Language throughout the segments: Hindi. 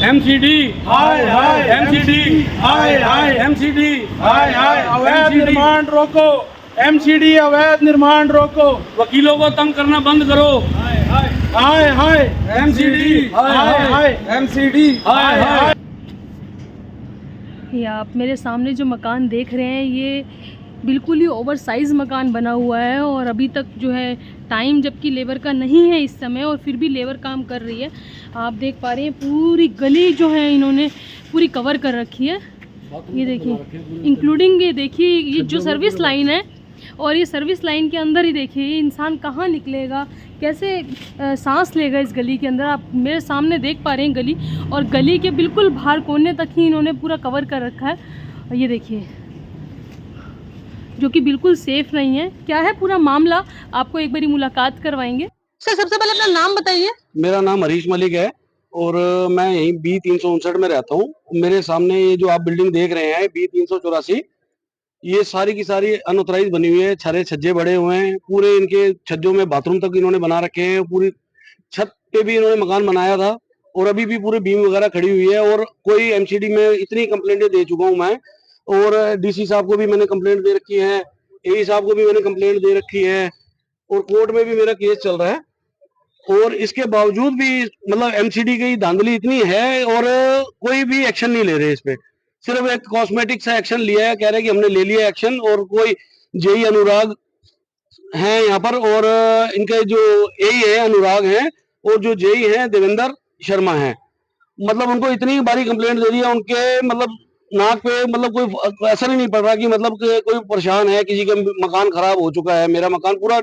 एमसीडी हाय हाय एमसीडी हाय हाय एमसीडी हाय हाय अवैध निर्माण रोको, एमसीडी अवैध निर्माण रोको। वकीलों को तंग करना बंद करो। हाय हाय एमसीडी हाय हाय एमसीडी हाय हाय। ये आप मेरे सामने जो मकान देख रहे हैं ये बिल्कुल ही ओवर साइज़ मकान बना हुआ है और अभी तक जो है टाइम जबकि लेबर का नहीं है इस समय और फिर भी लेबर काम कर रही है। आप देख पा रहे हैं पूरी गली जो है इन्होंने पूरी कवर कर रखी है। ये देखिए इंक्लूडिंग ये देखिए ये जो सर्विस लाइन है और ये सर्विस लाइन के अंदर ही देखिए ये इंसान कहाँ निकलेगा, कैसे सांस लेगा इस गली के अंदर। आप मेरे सामने देख पा रहे हैं गली और गली के बिल्कुल बाहर कोने तक ही इन्होंने पूरा कवर कर रखा है। और ये देखिए जो कि बिल्कुल सेफ नहीं है। क्या है पूरा मामला आपको एक बारी मुलाकात करवाएंगे। सर सबसे पहले अपना नाम बताइए। मेरा नाम हरीश मलिक है और मैं यहीं B359 में रहता हूँ। मेरे सामने ये जो आप बिल्डिंग देख रहे हैं B384, ये सारी की सारी अनऑथराइज बनी हुई है। छरे छज्जे बड़े हुए हैं, पूरे इनके छज्जों में बाथरूम तक इन्होंने बना रखे हैं। पूरी छत पे भी इन्होंने मकान बनाया था और अभी भी पूरी बीम वगैरह खड़ी हुई है। और कोई एमसीडी में इतनी कंप्लेंटें दे चुका हूँ मैं और डीसी साहब को भी मैंने कंप्लेंट दे रखी है, एई साहब को भी मैंने कंप्लेंट दे रखी है और कोर्ट में भी मेरा केस चल रहा है। और इसके बावजूद भी मतलब एमसीडी की धांधली इतनी है और कोई भी एक्शन नहीं ले रहे इस पे। सिर्फ एक कॉस्मेटिक सा एक्शन लिया है, कह रहे हैं कि हमने ले लिया एक्शन। और कोई जेई अनुराग हैं यहाँ पर और इनके जो एई है अनुराग हैं और जो जेई हैं देवेंद्र शर्मा हैं। मतलब उनको इतनी बारी कंप्लेंट दे दी है, उनके मतलब नाक पे मतलब कोई असर ही नहीं पड़ रहा कि मतलब कोई परेशान है, किसी का मकान खराब हो चुका है। मेरा मकान पूरा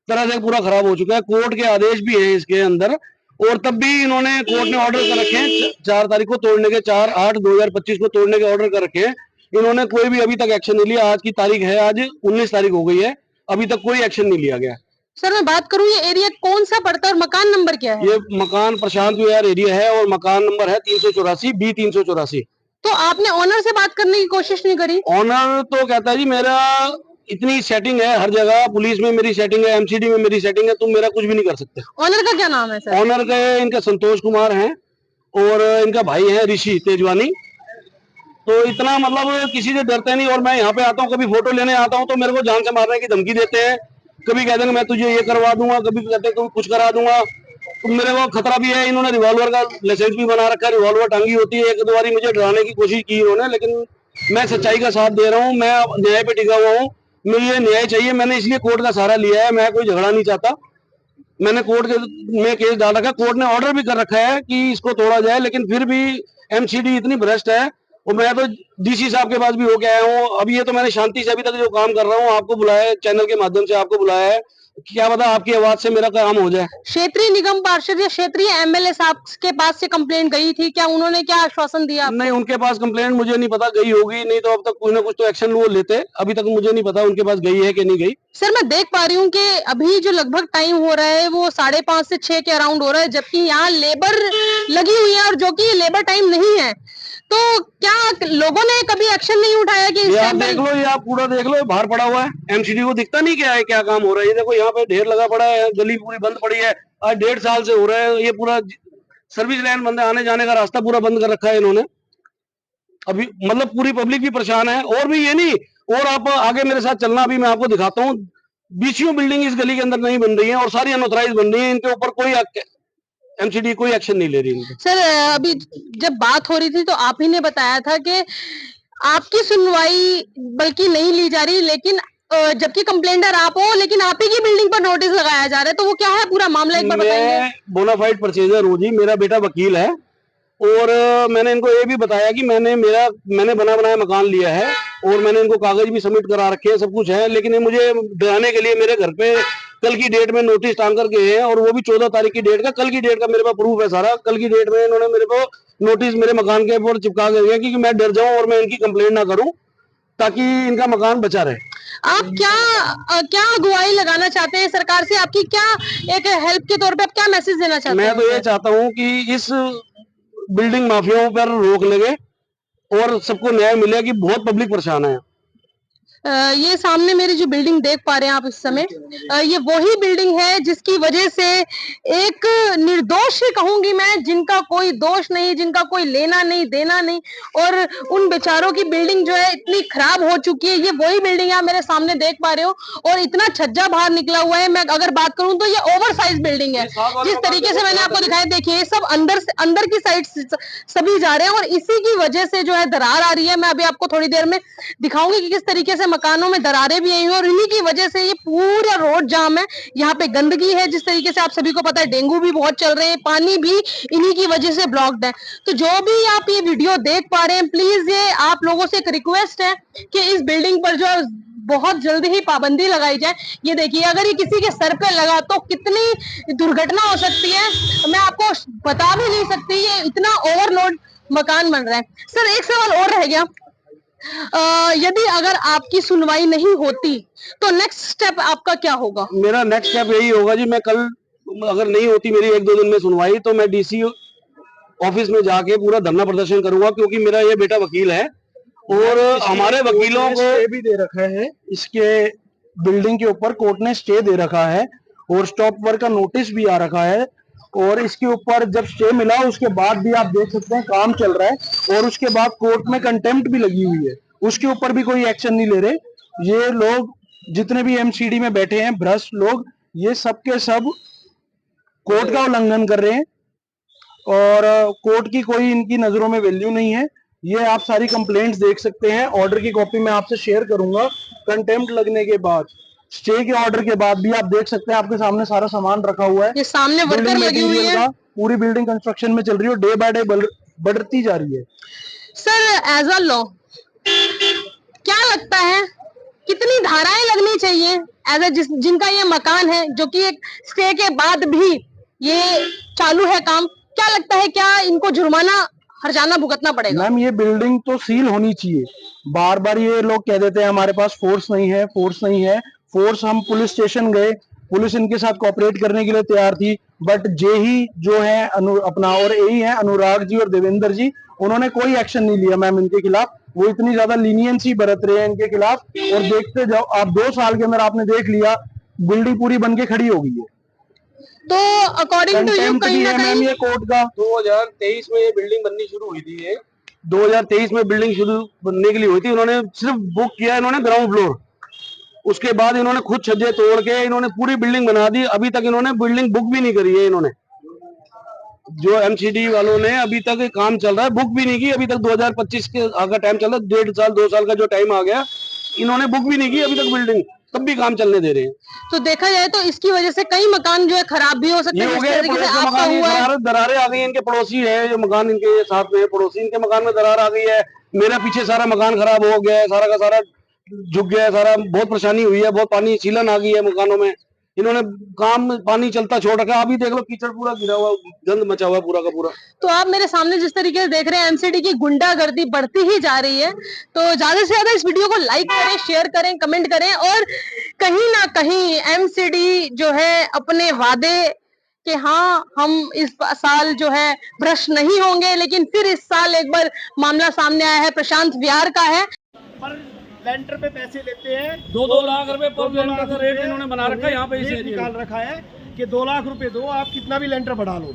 तरह से पूरा खराब हो चुका है। कोर्ट के आदेश भी हैं इसके अंदर और तब भी इन्होंने कोर्ट ने ऑर्डर कर रखे हैं 4 तारीख को तोड़ने के, 4/8/2025 को तोड़ने के ऑर्डर कर रखे हैं। इन्होंने कोई भी अभी तक एक्शन नहीं लिया। आज की तारीख है, आज 19 तारीख हो गई है, अभी तक कोई एक्शन नहीं लिया गया। सर मैं बात करूँ ये एरिया कौन सा पड़ता है और मकान नंबर क्या है? ये मकान प्रशांत विहार एरिया है और मकान नंबर है 384 B384। तो आपने ओनर से बात करने की कोशिश नहीं करी? ऑनर तो कहता है जी मेरा इतनी सेटिंग है हर जगह, पुलिस में मेरी सेटिंग है, एमसीडी में मेरी सेटिंग है, तुम मेरा कुछ भी नहीं कर सकते। ओनर का क्या नाम है सर? ऑनर के इनका संतोष कुमार हैं और इनका भाई है ऋषि तेजवानी। तो इतना मतलब किसी से डरते नहीं। और मैं यहाँ पे आता हूँ, कभी फोटो लेने आता हूँ तो मेरे को जान से मारने की धमकी देते हैं। कभी कहते हैं मैं तुझे ये करवा दूंगा, कभी कहते हैं कुछ करा दूंगा। तो मेरे को खतरा भी है। इन्होंने रिवॉल्वर का लाइसेंस भी बना रखा है, रिवॉल्वर टांगी होती है। 1-2 बारी मुझे डराने की कोशिश की इन्होंने, लेकिन मैं सच्चाई का साथ दे रहा हूँ, मैं न्याय पे टिका हुआ हूँ। मुझे न्याय चाहिए, मैंने इसलिए कोर्ट का सहारा लिया है। मैं कोई झगड़ा नहीं चाहता। मैंने कोर्ट में केस डाल रखा है, कोर्ट ने ऑर्डर भी कर रखा है कि इसको तोड़ा जाए, लेकिन फिर भी एमसीडी इतनी भ्रष्ट है। और मैं तो डीसी साहब के पास भी होके आया हूँ। अभी ये तो मैंने शांति से अभी तक जो काम कर रहा हूँ, आपको बुलाया है, चैनल के माध्यम से आपको बुलाया है, क्या पता आपकी आवाज से मेरा काम हो जाए। क्षेत्रीय निगम पार्षद या क्षेत्रीय एमएलए साहब के पास से कंप्लेंट गई थी क्या? उन्होंने क्या आश्वासन दिया आपको? नहीं, उनके पास कंप्लेंट मुझे नहीं पता गई होगी, नहीं तो अब तक कुछ ना कुछ तो एक्शन वो लेते। अभी तक मुझे नहीं पता उनके पास गई है कि नहीं गई। सर मैं देख पा रही हूँ कि अभी जो लगभग टाइम हो रहा है वो 5:30 से 6 के अराउंड हो रहा है, जबकि यहाँ लेबर लगी हुई है और जो कि लेबर टाइम नहीं है। तो क्या लोगों ने कभी एक्शन नहीं उठाया कि ये आप देख लो, ये आप पूरा देख लो, बाहर पड़ा हुआ है। एमसीडी को दिखता नहीं क्या है, क्या काम हो रहा है। ये देखो यहाँ पे ढेर लगा पड़ा है, गली पूरी बंद पड़ी है। आज 1.5 साल से हो रहा है। ये पूरा सर्विस लाइन बंद है, आने जाने का रास्ता पूरा बंद कर रखा है इन्होंने। अभी मतलब पूरी पब्लिक भी परेशान है। और भी ये नहीं, और आप आगे मेरे साथ चलना, अभी मैं आपको दिखाता हूँ। बीसीओ बिल्डिंग इस गली के अंदर नहीं बन रही है और सारी अनऑथराइज बन रही है। इनके ऊपर कोई एमसीडी कोई एक्शन नहीं ले रही है। सर अभी जब बात हो रही थी तो आप ही ने बताया था कि आपकी सुनवाई बल्कि नहीं ली जा रही, लेकिन जबकि कंप्लेंटर आप हो लेकिन आप ही की बिल्डिंग पर नोटिस लगाया जा रहा है। तो वो क्या है पूरा मामला एक बार बताएंगे? मैं बोनाफाइड परचेजर हूँ जी, मेरा बेटा वकील है और मैंने इनको ये भी बताया कि मैंने बना बनाया मकान लिया है और मैंने इनको कागज भी सबमिट करा रखे हैं, सब कुछ है। लेकिन ये मुझे डराने के लिए मेरे घर पे कल की डेट में नोटिस टांग करके हैं और वो भी 14 तारीख की डेट का। कल की डेट का मेरे पास प्रूफ है सारा। कल की डेट में इन्होंने मेरे को नोटिस मेरे मकान के ऊपर चिपका के दिया कि मैं डर जाऊं और मैं इनकी कंप्लेंट ना करूं, ताकि इनका मकान बचा रहे। आप क्या अगुवाई लगाना चाहते हैं सरकार से? आपकी क्या एक हेल्प के तौर पे आप क्या मैसेज देना चाहते हैं? मैं तो ये चाहता हूँ कि इस बिल्डिंग माफियाओं पर रोक लगे और सबको न्याय मिले, कि बहुत पब्लिक परेशान है। ये सामने मेरी जो बिल्डिंग देख पा रहे हैं आप इस समय, ये वही बिल्डिंग है जिसकी वजह से एक निर्दोष ही कहूंगी मैं, जिनका कोई दोष नहीं, जिनका कोई लेना नहीं देना नहीं, और उन बेचारों की बिल्डिंग जो है इतनी खराब हो चुकी है। ये वही बिल्डिंग आप मेरे सामने देख पा रहे हो, और इतना छज्जा बाहर निकला हुआ है। मैं अगर बात करूं तो ये ओवर साइज बिल्डिंग है। जिस तरीके से मैंने आपको दिखाया, देखिए ये सब अंदर की साइड सभी जा रहे हैं, और इसी की वजह से जो है दरार आ रही है। मैं अभी आपको थोड़ी देर में दिखाऊंगी कि किस तरीके से मकानों में दरारें भी आई हुई, और इन्हीं की वजह से ये पूरा रोड जाम है। यहाँ पे गंदगी है, जिस तरीके से आप सभी को पता है, डेंगू भी बहुत चल रहे हैं, पानी भी इन्हीं की वजह से ब्लॉक्ड है। तो जो भी आप ये वीडियो देख पा रहे हैं, प्लीज ये आप लोगों से एक रिक्वेस्ट है कि इस बिल्डिंग पर जो बहुत जल्दी ही पाबंदी लगाई जाए। ये देखिए, अगर ये किसी के सर पे लगा तो कितनी दुर्घटना हो सकती है, मैं आपको बता भी नहीं सकती। ये इतना ओवरलोड मकान बन रहा है। सर, एक सवाल और रह गया, यदि अगर आपकी सुनवाई नहीं होती तो नेक्स्ट स्टेप आपका क्या होगा? मेरा नेक्स्ट स्टेप यही होगा जी, मैं कल अगर नहीं होती मेरी 1-2 दिन में सुनवाई, तो मैं डीसी ऑफिस में जाके पूरा धरना प्रदर्शन करूंगा, क्योंकि मेरा ये बेटा वकील है और हमारे वकीलों को स्टे भी दे रखा है। इसके बिल्डिंग के ऊपर कोर्ट ने स्टे दे रखा है और स्टॉप वर्क का नोटिस भी आ रखा है, और इसके ऊपर जब स्टे मिला उसके बाद भी आप देख सकते हैं काम चल रहा है, और उसके बाद कोर्ट में कंटेम्प्ट भी लगी हुई है, उसके ऊपर भी कोई एक्शन नहीं ले रहे। ये लोग जितने भी एमसीडी में बैठे हैं भ्रष्ट लोग, ये सब के सब कोर्ट का उल्लंघन कर रहे हैं, और कोर्ट की कोई इनकी नजरों में वैल्यू नहीं है। ये आप सारी कंप्लेंट्स देख सकते हैं, ऑर्डर की कॉपी मैं आपसे शेयर करूंगा। कंटेम्प्ट लगने के बाद, स्टे के ऑर्डर के बाद भी आप देख सकते हैं, आपके सामने सारा सामान रखा हुआ है, ये सामने वर्कर लगी हुई है, पूरी बिल्डिंग कंस्ट्रक्शन में चल रही है, डे बाय डे बढ़ती जा रही है। सर, एज अ लॉ क्या लगता है कितनी धाराएं लगनी चाहिए एज ए जिनका ये मकान है, जो कि एक स्टे के बाद भी ये चालू है काम? क्या लगता है, क्या इनको जुर्माना हर्जाना भुगतना पड़ेगा? मैम, ये बिल्डिंग तो सील होनी चाहिए। बार बार ये लोग कह देते हैं हमारे पास फोर्स नहीं है, फोर्स नहीं है। फोर्स, हम पुलिस स्टेशन गए, पुलिस इनके साथ कोऑपरेट करने के लिए तैयार थी, बट जेई जो है अपना और एई है अनुराग जी और देवेंद्र जी, उन्होंने कोई एक्शन नहीं लिया मैम इनके खिलाफ। वो इतनी ज्यादा लीनियंसी बरत रहे हैं इनके खिलाफ, और देखते जाओ आप 2 साल के अंदर आपने देख लिया बिल्डिंग पूरी बन के खड़ी हो गई है। तो अकॉर्डिंग टू यू कहीं ना कहीं ये कोर्ट का 2023 में ये बिल्डिंग बननी शुरू हुई थी। ये 2023 में बिल्डिंग शुरू बनने के लिए हुई थी। इन्होंने सिर्फ बुक किया इन्होंने ग्राउंड फ्लोर, उसके बाद इन्होंने खुद छज्जे तोड़ के इन्होंने पूरी बिल्डिंग बना दी। अभी तक इन्होंने बिल्डिंग बुक भी नहीं करी है। इन्होंने जो एमसीडी वालों ने अभी तक काम चल रहा है, बुक भी नहीं की अभी तक। 2025 के आगे टाइम चल रहा है, 1.5 साल 2 साल का जो टाइम आ गया, इन्होंने बुक भी नहीं की अभी तक बिल्डिंग, तब भी काम चलने दे रहे हैं। तो देखा जाए तो इसकी वजह से कई मकान जो है खराब भी हो सकते हैं। दरारें आ गई हैं, इनके पड़ोसी है जो मकान इनके साथ में है, पड़ोसी इनके मकान में दरार आ गई है। मेरा पीछे सारा मकान खराब हो गया है, सारा का सारा झुक गया है, सारा बहुत परेशानी हुई है, बहुत पानी सीलन आ गई है मकानों में। इन्होंने काम पानी चलता छोड़ रखा है। अभी देख लो कीचड़ पूरा गिरा हुआ, गंद मचा हुआ पूरा का पूरा। तो आप मेरे सामने जिस तरीके से देख रहे हैं, एमसीडी की गुंडागर्दी बढ़ती ही जा रही है। तो ज्यादा से ज्यादा इस वीडियो को लाइक करें, शेयर करें, कमेंट करें, और कहीं ना कहीं एमसीडी जो है अपने वादे कि हाँ हम इस साल जो है भ्रष्ट नहीं होंगे, लेकिन फिर इस साल एक बार मामला सामने आया है प्रशांत विहार का है। पर लेंटर पे पैसे लेते हैं, 2-2 लाख रुपए पर लेंटर का रेट इन्होंने बना रखा है यहाँ पे। इसे निकाल रखा है कि 2 लाख रुपए दो, आप कितना भी लेंटर बढ़ा लो।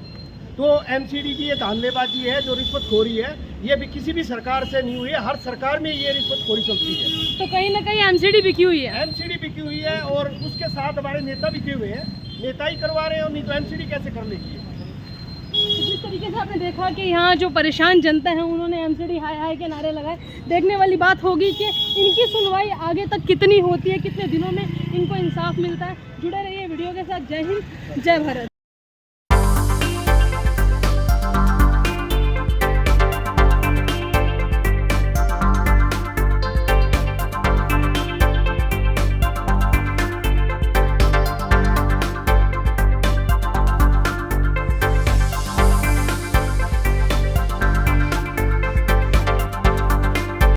तो एमसीडी की ये धांधलेबाजी है, जो रिश्वतखोरी है, ये भी किसी भी सरकार से नहीं हुई है। हर सरकार में ये रिश्वतखोरी चलती है। तो कहीं ना कहीं एमसीडी बिकी हुई है, एमसीडी बिकी हुई है, और उसके साथ हमारे नेता बिके हुए हैं। नेता ही करवा रहे हैं, और नहीं तो एमसीडी कैसे कर लेगी। जिस तरीके से आपने देखा कि यहाँ जो परेशान जनता है उन्होंने एमसीडी हाय हाय के नारे लगाए। देखने वाली बात होगी कि इनकी सुनवाई आगे तक कितनी होती है, कितने दिनों में इनको इंसाफ मिलता है। जुड़े रहिए वीडियो के साथ। जय हिंद, जय भारत।